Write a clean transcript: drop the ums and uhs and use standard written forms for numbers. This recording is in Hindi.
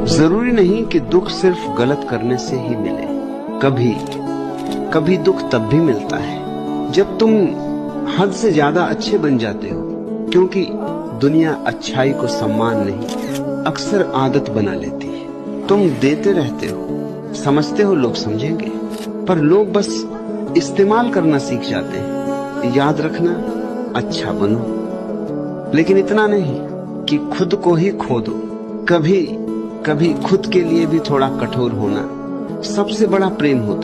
जरूरी नहीं कि दुख सिर्फ गलत करने से ही मिले। कभी कभी दुख तब भी मिलता है जब तुम हद से ज्यादा अच्छे बन जाते हो, क्योंकि दुनिया अच्छाई को सम्मान नहीं अक्सर आदत बना लेती है। तुम देते रहते हो, समझते हो लोग समझेंगे, पर लोग बस इस्तेमाल करना सीख जाते हैं। याद रखना, अच्छा बनो, लेकिन इतना नहीं कि खुद को ही खो दो। कभी कभी खुद के लिए भी थोड़ा कठोर होना सबसे बड़ा प्रेम होता है।